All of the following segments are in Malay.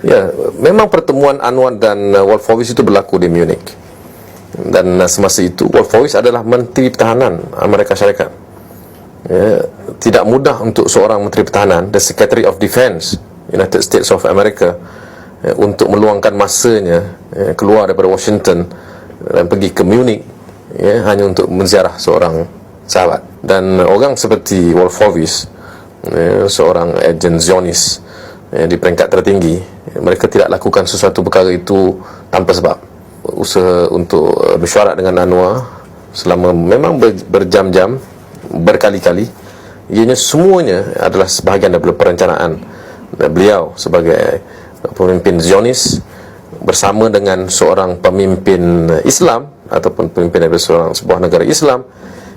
Ya, memang pertemuan Anwar dan Wolfowitz itu berlaku di Munich. Dan semasa itu Wolfowitz adalah Menteri Pertahanan Amerika Syarikat. Ya, tidak mudah untuk seorang Menteri Pertahanan, the Secretary of Defense United States of America, ya, untuk meluangkan masanya, ya, keluar daripada Washington dan pergi ke Munich, ya, hanya untuk menziarah seorang sahabat. Dan orang seperti Wolfowitz, ya, seorang agen Zionis, ya, di peringkat tertinggi, ya, mereka tidak lakukan sesuatu perkara itu tanpa sebab. Usaha untuk mesyuarat dengan Anwar selama memang berjam-jam, berkali-kali, ianya semuanya adalah sebahagian daripada perencanaan beliau sebagai pemimpin Zionis bersama dengan seorang pemimpin Islam ataupun pemimpin dari sebuah negara Islam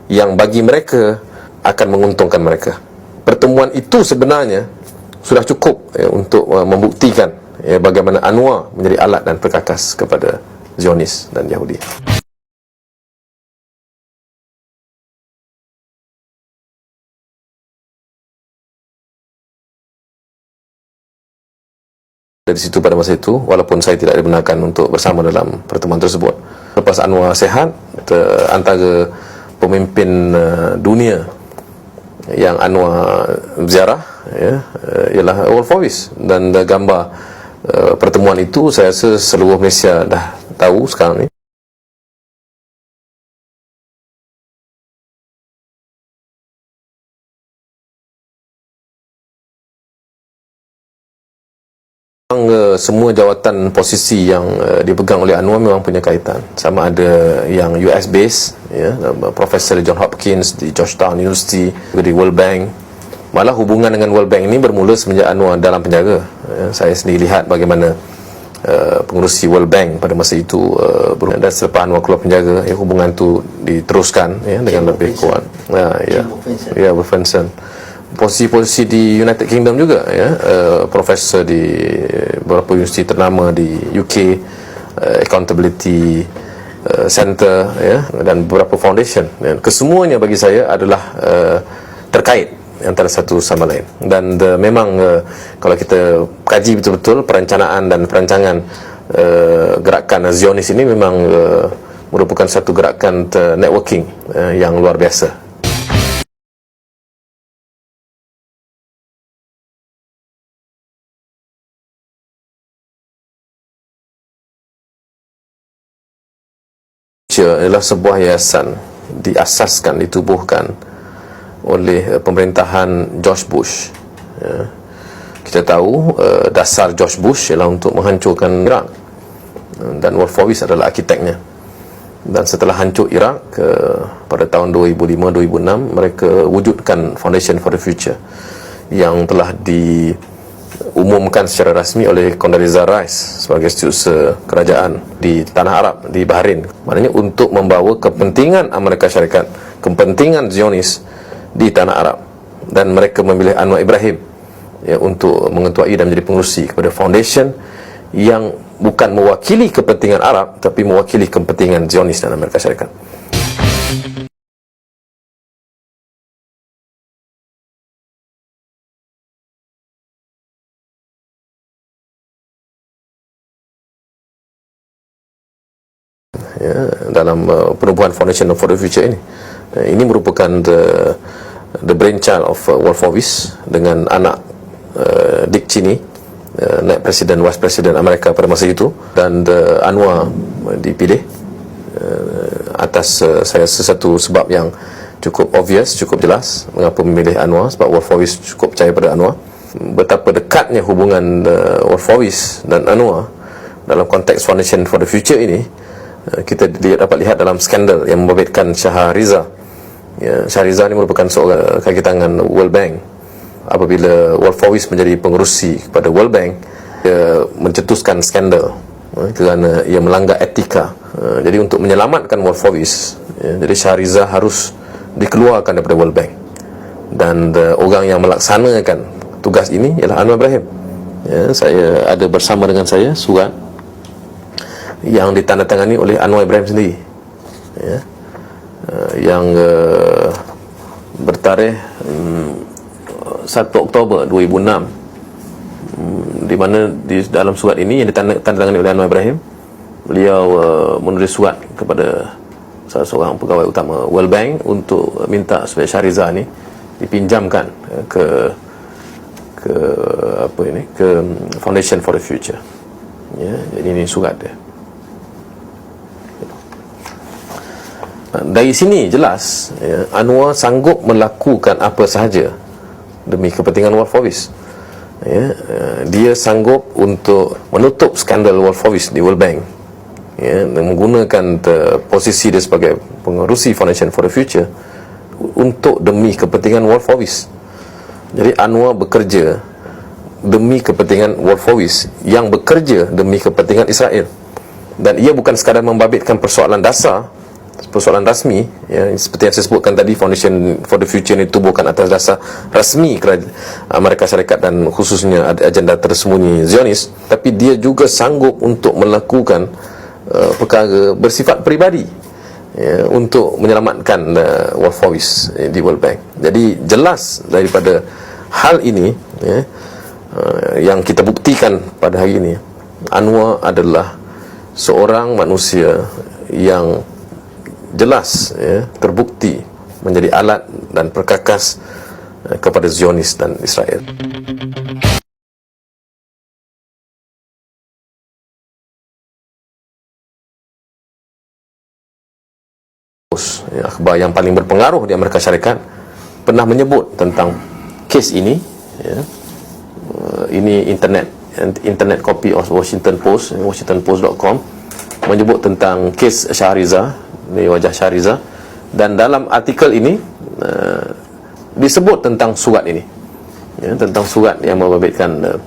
yang bagi mereka akan menguntungkan mereka. Pertemuan itu sebenarnya sudah cukup, ya, untuk membuktikan, ya, bagaimana Anwar menjadi alat dan perkakas kepada Zionis dan Yahudi. Dari situ pada masa itu, walaupun saya tidak dibenarkan untuk bersama dalam pertemuan tersebut, lepas Anwar sehat, antara pemimpin dunia yang Anwar ziarah, ya, ialah Wolfowitz. Dan gambar pertemuan itu saya rasa seluruh Malaysia dah tahu sekarang ni. Semua jawatan posisi yang dipegang oleh Anwar memang punya kaitan. Sama ada yang US base, ya, Profesor John Hopkins di Georgetown University, di World Bank. Malah hubungan dengan World Bank ini bermula semenjak Anwar dalam penjara. Ya, saya sendiri lihat bagaimana pengurusi World Bank pada masa itu dan selepas Anwar keluar penjara, ya, hubungan itu diteruskan, ya, dengan lebih kuat. Ya, Wolfenson. Posisi-posisi di United Kingdom juga, ya, profesor di beberapa universiti ternama di UK, Accountability Center, ya, dan beberapa foundation. Dan kesemuanya bagi saya adalah terkait antara satu sama lain. Dan memang kalau kita kaji betul-betul perencanaan dan perancangan gerakan Zionis ini memang merupakan satu gerakan networking yang luar biasa. Adalah sebuah yayasan diasaskan, ditubuhkan oleh pemerintahan George Bush. Ya. Kita tahu dasar George Bush ialah untuk menghancurkan Iraq, dan Wolfowitz adalah arkiteknya. Dan setelah hancur Iraq pada tahun 2005-2006, mereka wujudkan Foundation for the Future yang telah diumumkan secara rasmi oleh Condoleezza Rice sebagai setiausaha kerajaan di tanah Arab, di Bahrain. Maknanya untuk membawa kepentingan Amerika Syarikat, kepentingan Zionis di tanah Arab. Dan mereka memilih Anwar Ibrahim, ya, untuk mengetuai dan menjadi pengurusi kepada foundation yang bukan mewakili kepentingan Arab, tapi mewakili kepentingan Zionis dan Amerika Syarikat. Ya, dalam penubuhan Foundation for the Future ini. Ini merupakan the brainchild of Wolfowitz dengan anak Dick Cheney, naib presiden, vice presiden Amerika pada masa itu. Dan Anwar dipilih atas saya sesuatu sebab yang cukup obvious, cukup jelas mengapa memilih Anwar, sebab Wolfowitz cukup percaya pada Anwar. Betapa dekatnya hubungan Wolfowitz dan Anwar dalam konteks Foundation for the Future ini, kita dapat lihat dalam skandal yang membabitkan Shahriza. Ya, Shahriza ini merupakan seorang kaki tangan World Bank. Apabila Wolfowitz menjadi pengerusi kepada World Bank, dia mencetuskan skandal kerana ia melanggar etika. Jadi untuk menyelamatkan Wolfowitz, ya, jadi Shahriza harus dikeluarkan daripada World Bank. Dan orang yang melaksanakan tugas ini ialah Anwar Ibrahim. Ya, saya ada bersama dengan saya surat yang ditandatangani oleh Anwar Ibrahim sendiri, ya, yang bertarikh 1 Oktober 2006 di mana di dalam surat ini yang ditandatangani oleh Anwar Ibrahim, beliau menulis surat kepada salah seorang pegawai utama World Bank untuk minta supaya Shahriza ni dipinjamkan ke Foundation for the Future. Ya, jadi ini surat dia. Dari sini jelas ya, Anwar sanggup melakukan apa sahaja demi kepentingan Wolfowitz. Ya, dia sanggup untuk menutup skandal Wolfowitz di World Bank, ya, dan menggunakan posisi dia sebagai pengerusi Foundation for the Future untuk demi kepentingan Wolfowitz. Jadi Anwar bekerja demi kepentingan Wolfowitz yang bekerja demi kepentingan Israel, dan ia bukan sekadar membabitkan persoalan dasar, persoalan rasmi, ya, seperti yang saya sebutkan tadi, Foundation for the Future ini tubuhkan atas dasar rasmi Amerika Syarikat dan khususnya agenda tersembunyi Zionis, tapi dia juga sanggup untuk melakukan perkara bersifat peribadi, ya, untuk menyelamatkan Wolfowitz di World Bank. Jadi jelas daripada hal ini, ya, yang kita buktikan pada hari ini, Anwar adalah seorang manusia yang jelas, ya, terbukti menjadi alat dan perkakas kepada Zionis dan Israel. Ya, akhbar yang paling berpengaruh di Amerika Syarikat pernah menyebut tentang kes ini, ya. Ini internet copy of Washington Post, WashingtonPost.com, menyebut tentang kes Shahriza, dari wajah Shahriza, dan dalam artikel ini disebut tentang surat ini, ya, tentang surat yang membabitkan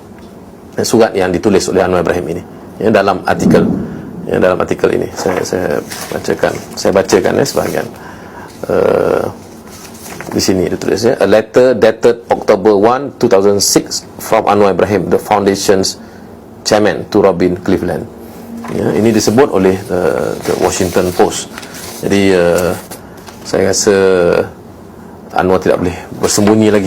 surat yang ditulis oleh Anwar Ibrahim ini, ya, dalam artikel, ya, dalam artikel ini saya bacakan ya, sebahagian. Di sini ditulis, ya, a letter dated October 1, 2006 from Anwar Ibrahim, the Foundation's chairman, to Robin Cleveland. Ya, ini disebut oleh the Washington Post. Jadi saya rasa Anwar tidak boleh bersembunyi lagi.